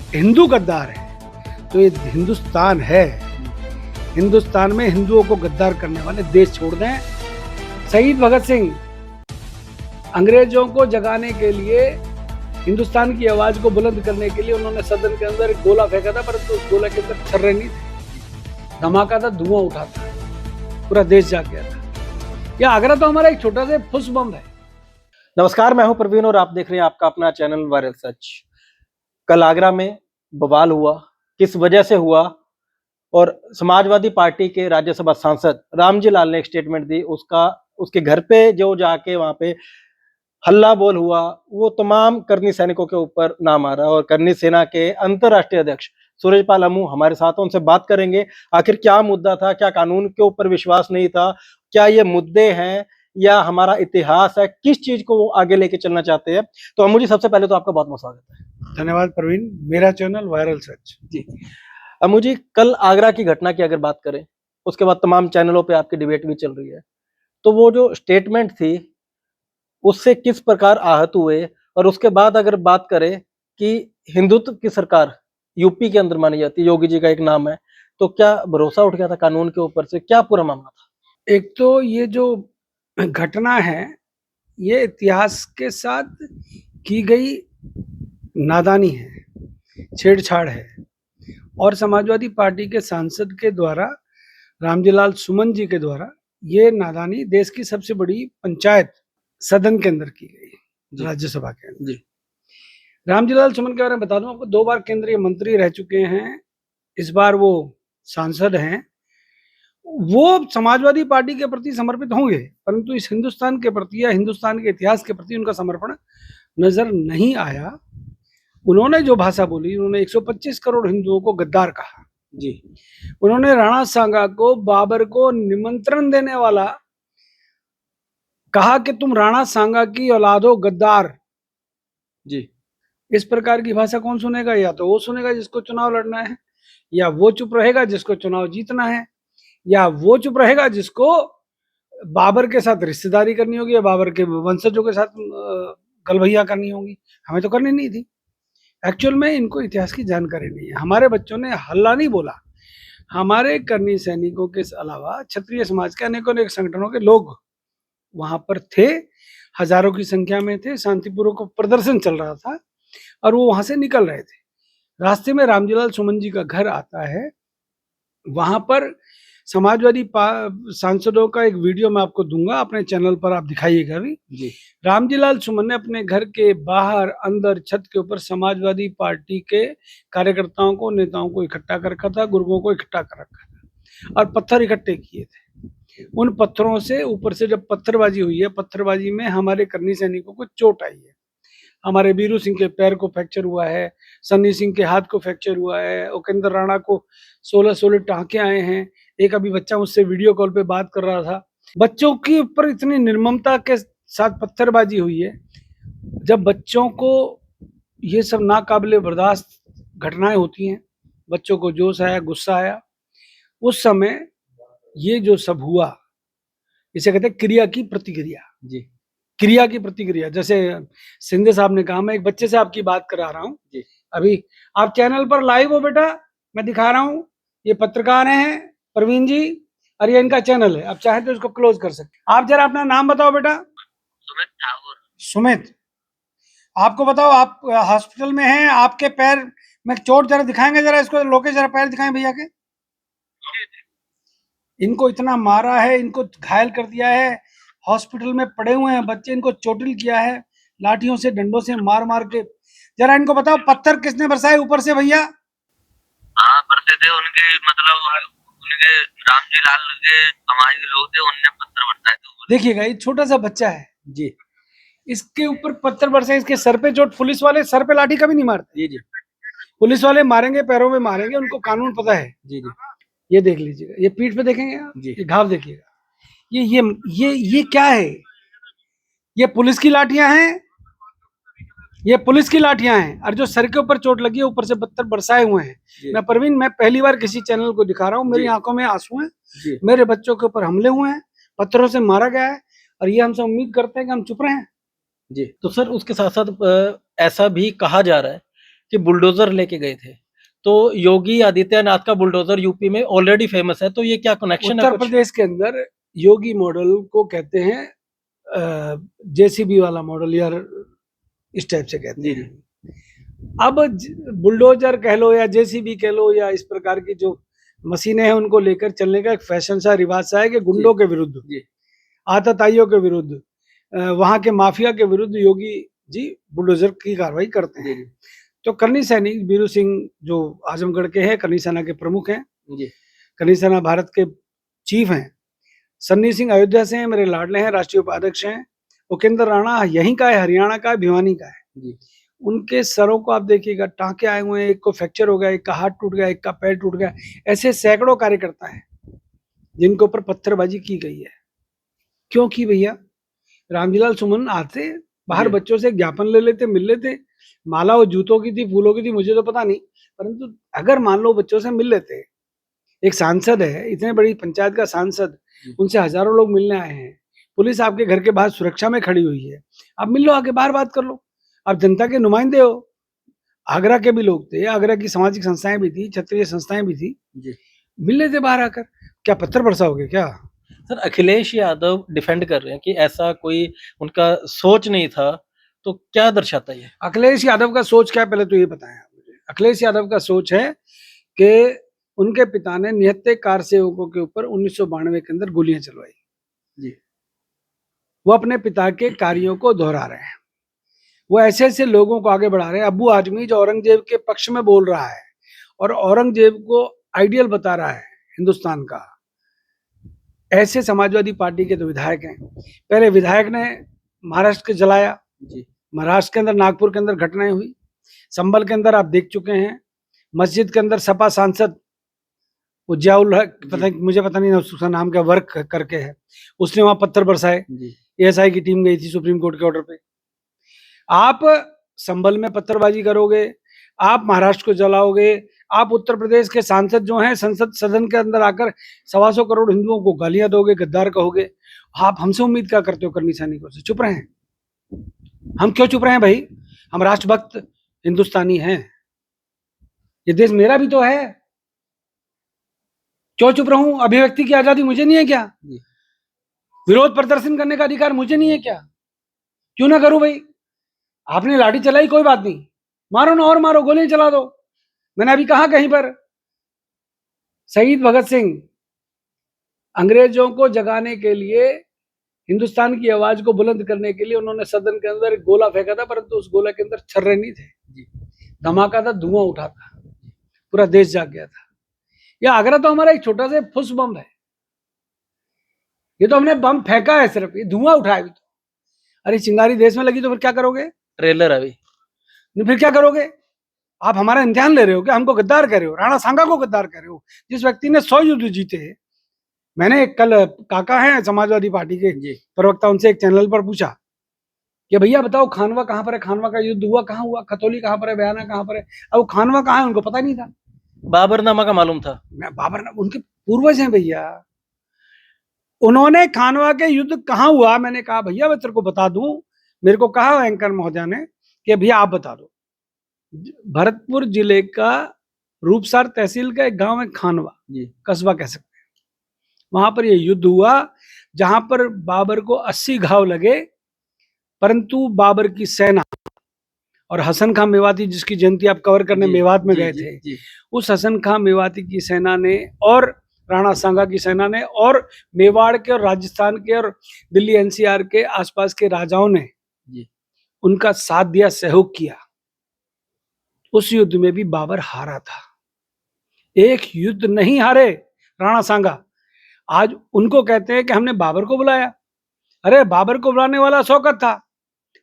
हिंदू गद्दार है तो ये हिंदुस्तान है। हिंदुस्तान में हिंदुओं को गद्दार करने वाले देश छोड़ दें। शहीद भगत सिंह अंग्रेजों को जगाने के लिए, हिंदुस्तान की आवाज को बुलंद करने के लिए उन्होंने सदन के अंदर एक गोला फेंका था, परंतु उस गोला के अंदर छर्रे नहीं थे, धमाका था, धुआं उठा था, पूरा देश जाग गया था। यह आगरा तो हमारा एक छोटा सा फुस बम है। नमस्कार, मैं हूं प्रवीण और आप देख रहे हैं आपका अपना चैनल वायरल सच। कल आगरा में बवाल हुआ, किस वजह से हुआ, और समाजवादी पार्टी के राज्यसभा सांसद रामजी लाल ने एक स्टेटमेंट दी। उसके घर पे जो जाके वहां पे हल्ला बोल हुआ, वो तमाम करनी सैनिकों के ऊपर ना मारा। और करनी सेना के अंतर्राष्ट्रीय अध्यक्ष सूरजपाल अमू हमारे साथ हैं, उनसे बात करेंगे आखिर क्या मुद्दा था, क्या कानून के ऊपर विश्वास नहीं था, क्या ये मुद्दे हैं या हमारा इतिहास है, किस चीज को वो आगे लेके चलना चाहते हैं। तो अमू जी, सबसे पहले तो आपका बहुत बहुत स्वागत है। धन्यवाद प्रवीण, मेरा चैनल वायरल सच जी। अमू जी, कल आगरा की घटना की अगर बात करें, उसके बाद तमाम चैनलों पे आपकी डिबेट भी चल रही है, तो वो जो स्टेटमेंट थी उससे किस प्रकार आहत हुए, और उसके बाद अगर बात करें कि हिंदुत्व की सरकार यूपी के अंदर मानी जाती है, योगी जी का एक नाम है, तो क्या भरोसा उठ गया था कानून के ऊपर से, क्या पूरा मामला था? एक तो ये जो घटना है ये इतिहास के साथ की गई नादानी है, छेड़छाड़ है, और समाजवादी पार्टी के सांसद के द्वारा, रामजीलाल सुमन जी के द्वारा, ये नादानी देश की सबसे बड़ी पंचायत सदन के अंदर की गई, राज्यसभा के अंदर। रामजीलाल सुमन के बारे में बता दूं आपको, 2 बार केंद्रीय मंत्री रह चुके हैं, इस बार वो सांसद हैं। वो समाजवादी पार्टी के प्रति समर्पित होंगे, परंतु इस हिंदुस्तान के प्रति या हिंदुस्तान के इतिहास के प्रति उनका समर्पण नजर नहीं आया। उन्होंने जो भाषा बोली, उन्होंने 125 करोड़ हिंदुओं को गद्दार कहा जी। उन्होंने राणा सांगा को, बाबर को निमंत्रण देने वाला कहा कि तुम राणा सांगा की औलाद हो, गद्दार जी। इस प्रकार की भाषा कौन सुनेगा? या तो वो सुनेगा जिसको चुनाव लड़ना है, या वो चुप रहेगा जिसको चुनाव जीतना है, या वो चुप रहेगा जिसको बाबर के साथ रिश्तेदारी करनी होगी या बाबर के वंशजों के साथ गलभैया करनी होगी। हमें तो करनी नहीं थी। एक्चुअल में इनको इतिहास की जानकारी नहीं है। हमारे बच्चों ने हल्ला नहीं बोला, हमारे करनी सैनिकों के अलावा क्षत्रिय समाज के अनेकों अनेक संगठनों के लोग वहां पर थे, हजारों की संख्या में थे। शांतिपूर्वक प्रदर्शन चल रहा था और वो वहां से निकल रहे थे। रास्ते में रामजीलाल सुमन जी का घर आता है, वहां पर समाजवादी सांसदों का एक वीडियो मैं आपको दूंगा, अपने चैनल पर आप दिखाइएगा भी जी। रामजीलाल सुमन ने अपने घर के बाहर, अंदर, छत के ऊपर समाजवादी पार्टी के कार्यकर्ताओं को, नेताओं को इकट्ठा कर रखा था, गुर्गों को इकट्ठा कर रखा था और पत्थर इकट्ठे किए थे। उन पत्थरों से ऊपर से जब पत्थरबाजी हुई है, पत्थरबाजी में हमारे करनी सैनिकों को चोट आई है। हमारे बीरू सिंह के पैर को फ्रैक्चर हुआ है, सन्नी सिंह के हाथ को फ्रैक्चर हुआ है, उपेंद्र राणा को 16 टांके आए हैं। एक अभी बच्चा मुझसे वीडियो कॉल पे बात कर रहा था। बच्चों के ऊपर इतनी निर्ममता के साथ पत्थरबाजी हुई है। जब बच्चों को ये सब नाकाबिले बर्दाश्त घटनाएं होती हैं, बच्चों को जोश आया, गुस्सा आया, उस समय ये जो सब हुआ, इसे कहते हैं क्रिया की प्रतिक्रिया जी। क्रिया की प्रतिक्रिया, जैसे सिंधे साहब ने कहा, मैं एक बच्चे से आपकी बात करा रहा हूँ जी। अभी आप चैनल पर लाइव हो बेटा, मैं दिखा रहा हूँ, ये पत्रकार हैं प्रवीण जी, और ये इनका चैनल है, आप चाहे तो इसको क्लोज कर सकते। आप जरा अपना नाम बताओ बेटा। सुमित ठाकुर। सुमित, आपको बताओ, आप हॉस्पिटल में हैं, आपके पैर में चोट जरा दिखाएंगे, जरा इसको लोके, जरा पैर दिखाएं भैया के। इनको इतना मारा है, इनको घायल कर दिया है, हॉस्पिटल में पड़े हुए हैं बच्चे, इनको चोटिल किया है, लाठियों से, डंडों से मार मार के। जरा इनको बताओ, पत्थर किसने बरसाए ऊपर से भैया? हाँ, बरसे थे उनके, मतलब उनके रामजी लाल के समाज के लोग थे, उनने पत्थर बरसाए थे। देखिएगा, ये छोटा सा बच्चा है जी, इसके ऊपर पत्थर बरसाए, इसके सर पे चोट। पुलिस वाले सर पे लाठी कभी नहीं मारते जी। पुलिस वाले मारेंगे, पैरों में मारेंगे, उनको कानून पता है जी जी। ये देख लीजिएगा, ये पीठ पे देखेंगे आप जी, ये घाव देखिएगा। ये क्या है? ये पुलिस की लाठियां हैं, ये पुलिस की लाठियां हैं, और जो सर के ऊपर चोट लगी है, ऊपर से पत्थर बरसाए हुए हैं। मैं प्रवीण, मैं पहली बार किसी चैनल को दिखा रहा हूँ, मेरी आंखों में आंसू हैं, मेरे बच्चों के ऊपर हमले हुए हैं, पत्थरों से मारा गया है, और ये हमसे उम्मीद करते हैं कि हम चुप रहें जी। तो सर, उसके साथ साथ ऐसा भी कहा जा रहा है कि बुलडोजर लेके गए थे, तो योगी आदित्यनाथ का बुलडोजर यूपी में ऑलरेडी फेमस है, तो ये क्या कनेक्शन है उत्तर कुछ? प्रदेश के अंदर योगी मॉडल को कहते हैं जेसीबी वाला मॉडल, या इस टाइप से कहते जी हैं। अब बुलडोजर कह लो या जेसीबी कह लो या इस प्रकार की जो मशीनें हैं उनको लेकर चलने का एक फैशन सा रिवाज सा है कि गुंडों के विरुद्ध, जी आतताइयों के विरुद्ध, वहां के माफिया के विरुद्ध योगी जी बुलडोजर की कार्रवाई करते हैं। तो करनी सैनिक बीरू सिंह जो आजमगढ़ के हैं, करनी सेना के प्रमुख हैं, जी करनी सेना भारत के चीफ हैं। सन्नी सिंह अयोध्या से हैं, मेरे लाडले हैं, राष्ट्रीय उपाध्यक्ष हैं। उपेंद्र राणा यहीं का है, हरियाणा का है, भिवानी का है। जी उनके सरों को आप देखिएगा, टांके आए हुए हैं, एक को फ्रैक्चर हो गया, एक का हाथ टूट गया, एक का पैर टूट गया। ऐसे सैकड़ों कार्यकर्ता हैं जिनके ऊपर पत्थरबाजी की गई है। क्यों की भैया? रामजीलाल सुमन आते बाहर, बच्चों से ज्ञापन ले लेते, मिल लेते, माला वो जूतों की थी, फूलों की थी, मुझे तो पता नहीं, परंतु अगर मान लो बच्चों से मिल लेते, एक सांसद है, इतने बड़ी पंचायत का सांसद, उनसे हजारों लोग मिलने आए हैं, पुलिस आपके घर के बाहर सुरक्षा में खड़ी हुई है, आप मिल लो, आके बाहर बात कर लो। आप जनता के नुमाइंदे हो, आगरा के भी लोग थे, आगरा की सामाजिक संस्थाएं भी थी, क्षत्रिय संस्थाएं भी थी, मिल लेते बाहर आकर। क्या पत्थर बरसाओगे क्या? सर, अखिलेश यादव डिफेंड कर रहे हैं कि ऐसा कोई उनका सोच नहीं था, तो क्या दर्शाता है ये? अखिलेश यादव का सोच क्या है पहले तो ये बताएं आप मुझे। अखिलेश यादव का सोच है कि उनके पिता ने निहत्थे कार सेवकों के ऊपर 1992 के अंदर गोलियां चलवाई। जी वो अपने पिता के कार्यों को दोहरा रहे हैं, वो ऐसे ऐसे लोगों को आगे बढ़ा रहे हैं। अबू आजमी जो औरंगजेब के पक्ष में बोल रहा है और औरंगजेब को आइडियल बता रहा है हिंदुस्तान का, ऐसे समाजवादी पार्टी के तो विधायक हैं। पहले विधायक ने महाराष्ट्र के जलाया, महाराष्ट्र के अंदर, नागपुर के अंदर घटनाएं हुई, संभल के अंदर आप देख चुके हैं, मस्जिद के अंदर सपा सांसद वो जियाउल मुझे पता नहीं उसका नाम क्या, वर्क करके है, उसने वहां पत्थर बरसाए। एएसआई की टीम गई थी सुप्रीम कोर्ट के ऑर्डर पे। आप संभल में पत्थरबाजी करोगे, आप महाराष्ट्र को जलाओगे, आप उत्तर प्रदेश के सांसद जो हैं संसद सदन के अंदर आकर 125 करोड़ हिंदुओं को गालियां दोगे, गद्दार कहोगे। आप हमसे उम्मीद क्या करते हो करनी सैनिकों से? चुप रहें। हम क्यों चुप रहे हैं भाई? हम राष्ट्रभक्त हिंदुस्तानी हैं, ये देश मेरा भी तो है, क्यों चुप रहूं? अभिव्यक्ति की आजादी मुझे नहीं है क्या? विरोध प्रदर्शन करने का अधिकार मुझे नहीं है क्या? क्यों ना करूं भाई? आपने लाठी चलाई, कोई बात नहीं, मारो ना और मारो, गोलियां चला दो। मैंने अभी कहा कहीं पर, शहीद भगत सिंह अंग्रेजों को जगाने के लिए, हिंदुस्तान की आवाज को बुलंद करने के लिए उन्होंने सदन के अंदर एक गोला फेंका था, परंतु उस गोला के अंदर छर्रे नहीं थे, धमाका था, धुआं उठा था, पूरा देश जाग गया था। यह आगरा तो हमारा एक छोटा सा फुस बम है, ये तो हमने बम फेंका है सिर्फ, ये धुआं उठाया भी तो। अरे चिंगारी देश में लगी तो फिर क्या करोगे? ट्रेलर अभी नहीं, फिर क्या करोगे? आप हमारा इम्तिहान ले रहे हो क्या? हमको गद्दार कह रहे हो, राणा सांगा को गद्दार कह रहे हो, जिस व्यक्ति ने 100 युद्ध जीते। मैंने कल काका है समाजवादी पार्टी के प्रवक्ता, उनसे एक चैनल पर पूछा कि भैया बताओ खानवा कहाँ पर है, खानवा का युद्ध हुआ कहाँ हुआ, खतौली कहाँ पर है, बयाना कहाँ पर है? अब खानवा कहाँ है उनको पता नहीं था। बाबरनामा का मालूम था? बाबरनामा उनके पूर्वज हैं भैया, उन्होंने खानवा के युद्ध कहाँ हुआ, मैंने कहा भैया मैं तेरे को बता दूं, मेरे को कहा एंकर महोदय ने कि भैया आप बता दो। भरतपुर जिले का रूपसार तहसील का एक गांव है खानवा, कस्बा कह सकते हैं, वहां पर यह युद्ध हुआ जहां पर बाबर को 80 घाव लगे, परंतु बाबर की सेना और हसन खां मेवाती, जिसकी जयंती आप कवर करने मेवात में गए थे, उस हसन खां मेवाती की सेना ने और राणा सांगा की सेना ने और मेवाड़ के और राजस्थान के और दिल्ली एनसीआर के आसपास के राजाओं ने उनका साथ दिया, सहयोग किया। उस युद्ध में भी बाबर हारा था, एक युद्ध नहीं हारे राणा सांगा। आज उनको कहते हैं कि हमने बाबर को बुलाया, अरे बाबर को बुलाने वाला शौकत था,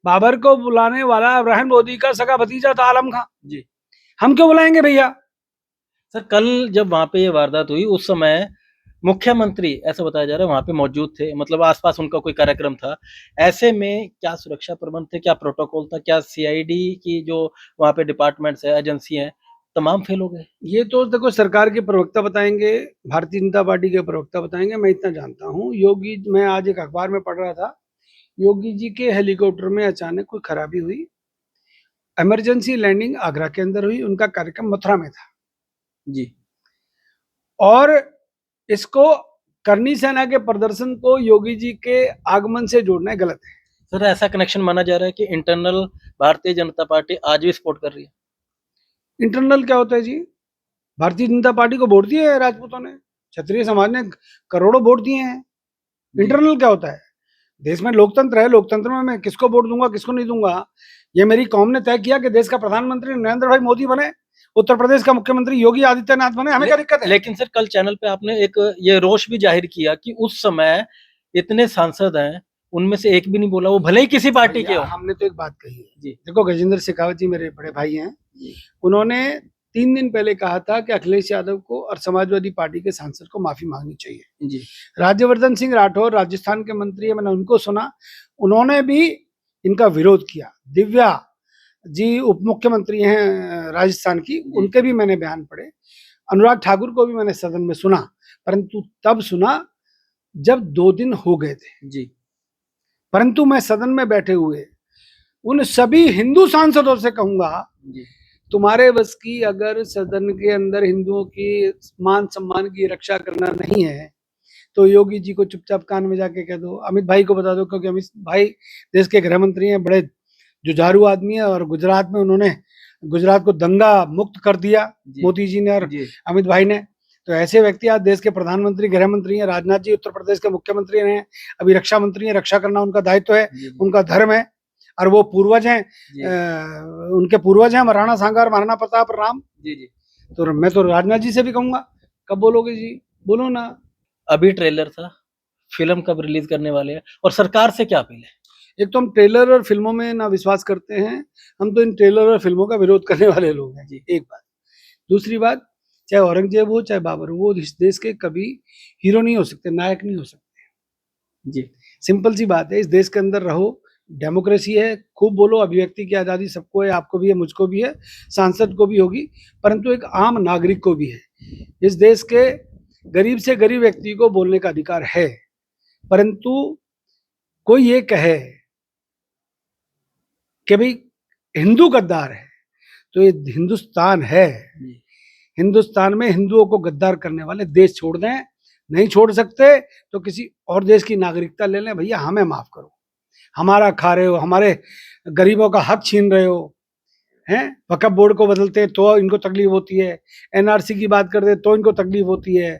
बाबर को बुलाने वाला इब्राहिम लोदी का सगा भतीजा था आलम खां जी, हम क्यों बुलाएंगे भैया? सर, कल जब वहां पे ये वारदात हुई उस समय मुख्यमंत्री, ऐसा बताया जा रहा है, वहां पे मौजूद थे, मतलब आसपास उनका कोई कार्यक्रम था। ऐसे में क्या सुरक्षा प्रबंध थे, क्या प्रोटोकॉल था, क्या सीआईडी की जो वहां पे डिपार्टमेंट्स है, एजेंसी है, तमाम फेल हो गए? ये तो देखो सरकार के प्रवक्ता बताएंगे, भारतीय जनता पार्टी के प्रवक्ता बताएंगे। मैं इतना जानता हूँ, योगी, मैं आज एक अखबार में पढ़ रहा था, योगी जी के हेलीकॉप्टर में अचानक कोई खराबी हुई इमरजेंसी लैंडिंग आगरा के अंदर हुई, उनका कार्यक्रम मथुरा में था जी। और इसको करनी सेना के प्रदर्शन को योगी जी के आगमन से जोड़ना गलत है। सर ऐसा कनेक्शन माना जा रहा है कि इंटरनल भारतीय जनता पार्टी आज भी सपोर्ट कर रही है। इंटरनल क्या होता है जी? भारतीय जनता पार्टी को वोट दिए है राजपूतों ने, क्षत्रिय समाज ने करोड़ों वोट दिए हैं। इंटरनल क्या होता है? देश में लोकतंत्र है, लोकतंत्र में मैं किसको वोट दूंगा किसको नहीं दूंगा ये मेरी कौम ने तय किया कि देश का प्रधानमंत्री नरेंद्र भाई मोदी बने, उत्तर प्रदेश का मुख्यमंत्री योगी आदित्यनाथ बने, हमें क्या दिक्कत है? लेकिन सर कल चैनल पे आपने एक ये रोष भी जाहिर किया कि उस समय इतने सांसद हैं, उनमें से एक भी नहीं बोला, वो भले ही किसी पार्टी के हो। हमने तो एक बात कही है जी। देखो, गजेंद्र शेखावत जी मेरे बड़े भाई हैं, उन्होंने 3 दिन पहले कहा था कि अखिलेश यादव को और समाजवादी पार्टी के सांसद को माफी मांगनी चाहिए। जी। राज्यवर्धन सिंह राठौर राजस्थान के मंत्री है, मैंने उनको सुना, उन्होंने भी इनका विरोध किया। दिव्या जी उप मुख्यमंत्री हैं राजस्थान की, उनके भी मैंने बयान पढ़े। अनुराग ठाकुर को भी मैंने सदन में सुना, परंतु तब सुना जब 2 दिन हो गए थे जी। परंतु मैं सदन में बैठे हुए उन सभी हिंदू सांसदों से कहूंगा, तुम्हारे बस की अगर सदन के अंदर हिंदुओं की मान सम्मान की रक्षा करना नहीं है तो योगी जी को चुपचाप कान में जाके कह दो, अमित भाई को बता दो, क्योंकि अमित भाई देश के गृह मंत्री हैं, बड़े जुझारू आदमी है, और गुजरात में उन्होंने गुजरात को दंगा मुक्त कर दिया मोदी जी ने और अमित भाई ने। तो ऐसे व्यक्ति आज देश के प्रधानमंत्री गृह मंत्री हैं, राजनाथ जी उत्तर प्रदेश के मुख्यमंत्री हैं, अभी रक्षा मंत्री हैं, रक्षा करना उनका दायित्व है, उनका धर्म है, और वो पूर्वज हैं, उनके पूर्वज हैं महाराणा सांगा और महाराणा प्रताप राम जी। तो मैं तो राजनाथ जी से भी कहूंगा, कब बोलोगे जी, बोलो ना। अभी ट्रेलर था, फिल्म कब रिलीज करने वाले हैं और सरकार से क्या अपील है? एक तो हम ट्रेलर और फिल्मों में ना विश्वास करते हैं, हम तो इन ट्रेलर और फिल्मों का विरोध करने वाले लोग हैं जी, एक बात। दूसरी बात, चाहे औरंगजेब हो चाहे बाबर हो, वो इस देश के कभी हीरो नहीं हो सकते, नायक नहीं हो सकते जी। सिंपल सी बात है, इस देश के अंदर रहो, डेमोक्रेसी है, खूब बोलो, अभिव्यक्ति की आज़ादी सबको है, आपको भी है, मुझको भी है, सांसद को भी होगी, परंतु एक आम नागरिक को भी है। इस देश के गरीब से गरीब व्यक्ति को बोलने का अधिकार है, परंतु कोई ये कहे कि भाई हिंदू गद्दार है, तो ये हिंदुस्तान है, हिंदुस्तान में हिंदुओं को गद्दार करने वाले देश छोड़ दें, नहीं छोड़ सकते तो किसी और देश की नागरिकता ले लें। भैया हमें माफ करो, हमारा खा रहे हो, हमारे गरीबों का हक छीन रहे हो, हैं? वक्फ बोर्ड को बदलते तो इनको तकलीफ होती है, एनआरसी की बात करते तो इनको तकलीफ होती है,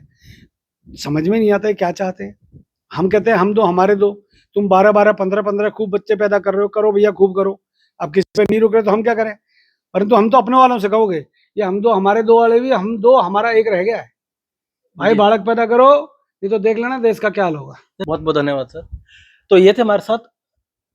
समझ में नहीं आता है क्या चाहते हैं। हम कहते हैं हम दो हमारे दो, तुम 12-12, 15-15 खूब बच्चे पैदा कर रहे हो, करो भैया खूब करो, अब किसी पे नहीं रुक रहे तो हम क्या करें? परंतु हम तो अपने वालों से कहोगे ये हम दो हमारे दो वाले भी, हम दो हमारा एक रह गया है, भाई बालक पैदा करो, ये तो देख लेना देश का क्या हाल होगा। बहुत बहुत धन्यवाद सर। तो ये थे हमारे साथ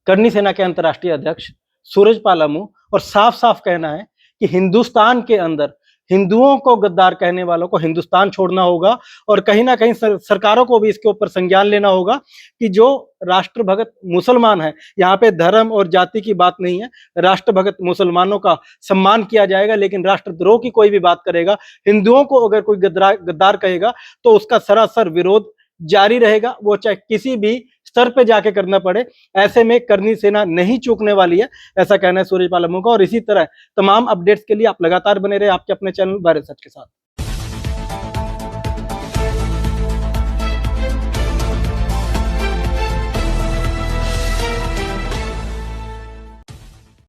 करनी सेना के अंतर्राष्ट्रीय अध्यक्ष सूरजपाल अमू, और साफ साफ कहना है कि हिंदुस्तान के अंदर हिंदुओं को गद्दार कहने वालों को हिंदुस्तान छोड़ना होगा, और कहीं ना कहीं सरकारों को भी इसके ऊपर संज्ञान लेना होगा कि जो राष्ट्रभगत मुसलमान है, यहाँ पे धर्म और जाति की बात नहीं है, राष्ट्रभगत मुसलमानों का सम्मान किया जाएगा, लेकिन राष्ट्रद्रोह की कोई भी बात करेगा, हिंदुओं को अगर कोई गद्दार कहेगा तो उसका सरासर विरोध जारी रहेगा, वो चाहे किसी भी स्तर पे जाके करना पड़े। ऐसे में करनी सेना नहीं चूकने वाली है, ऐसा कहना है सूरजपाल अमू का। और इसी तरह तमाम अपडेट्स के लिए आप लगातार बने रहे आपके अपने चैनल वायरल सच के साथ।